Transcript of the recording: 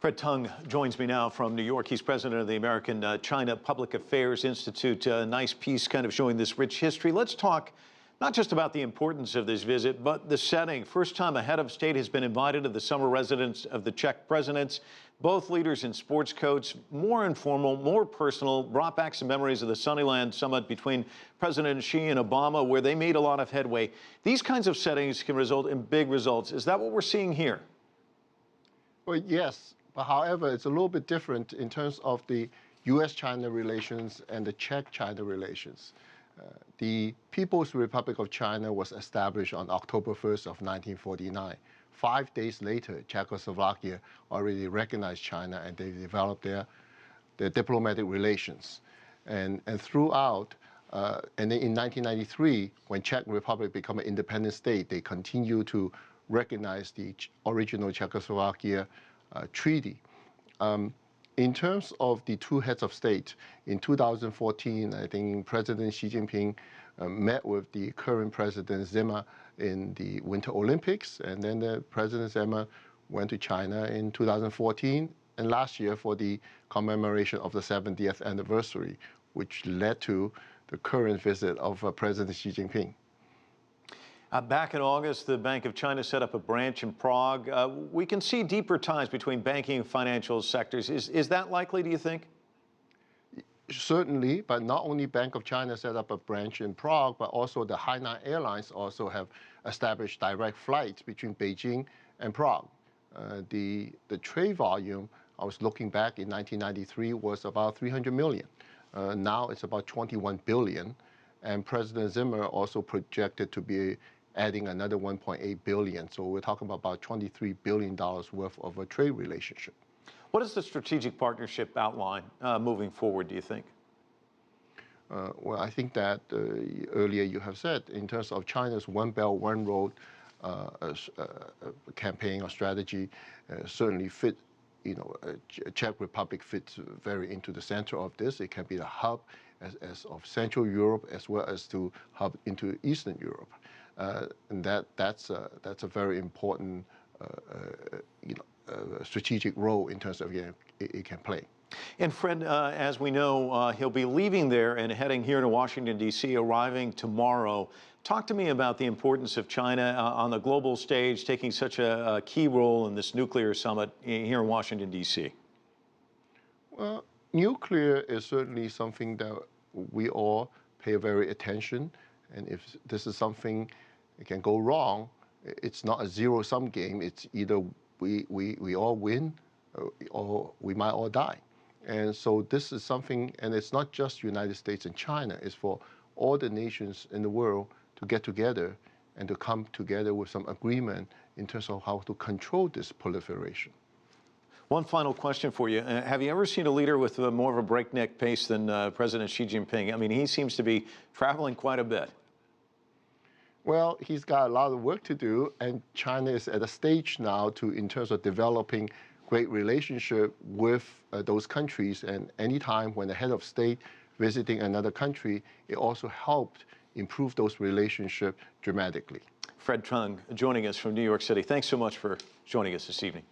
Fred Teng joins me now from New York. He's president of the American China Public Affairs Institute. Nice piece kind of showing this rich history. Let's talk not just about the importance of this visit, but the setting. First time a head of state has been invited to the summer residence of the Czech presidents. Both leaders in sports coats, more informal, more personal, brought back some memories of the Sunnyland summit between President Xi and Obama, where they made a lot of headway. These kinds of settings can result in big results. Is that what we're seeing here? Well, yes. But however, it's a little bit different in terms of the U.S.-China relations and the Czech-China relations. The People's Republic of China was established on October 1st of 1949. 5 days later, Czechoslovakia already recognized China and they developed their diplomatic relations. And throughout, and then in 1993, when Czech Republic became an independent state, they continued to recognize the original Czechoslovakia treaty. In terms of the two heads of state, in 2014, I think President Xi Jinping met with the current President Zimmer in the Winter Olympics, and then the President Zimmer went to China in 2014 and last year for the commemoration of the 70th anniversary, which led to the current visit of President Xi Jinping. Back in August, the Bank of China set up a branch in Prague. We can see deeper ties between banking and financial sectors. Is that likely, do you think? Certainly, but not only Bank of China set up a branch in Prague, but also the Hainan Airlines also have established direct flights between Beijing and Prague. The trade volume, I was looking back in 1993, was about 300 million. Now it's about 21 billion. And President Zimmer also projected to be adding another 1.8 billion. So we're talking about $23 billion worth of a trade relationship. What is the strategic partnership outline moving forward, do you think? Well, I think that earlier you have said, in terms of China's One Belt, One Road campaign or strategy, certainly fit, Czech Republic fits very into the center of this. It can be the hub as of Central Europe as well as to hub into Eastern Europe. And that's a very important strategic role in terms of it can play. And Fred, as we know, he'll be leaving there and heading here to Washington, D.C., arriving tomorrow. Talk to me about the importance of China on the global stage, taking such a key role in this nuclear summit here in Washington, D.C. Well, nuclear is certainly something that we all pay very attention. And if this is something that can go wrong, it's not a zero-sum game. It's either we all win or we might all die. And so this is something, and it's not just United States and China, it's for all the nations in the world to get together and to come together with some agreement in terms of how to control this proliferation. One final question for you. Have you ever seen a leader with more of a breakneck pace than President Xi Jinping? I mean, he seems to be traveling quite a bit. Well, he's got a lot of work to do, and China is at a stage now in terms of developing great relationship with those countries. And anytime when the head of state visiting another country, it also helped improve those relationships dramatically. Fred Teng joining us from New York City. Thanks so much for joining us this evening.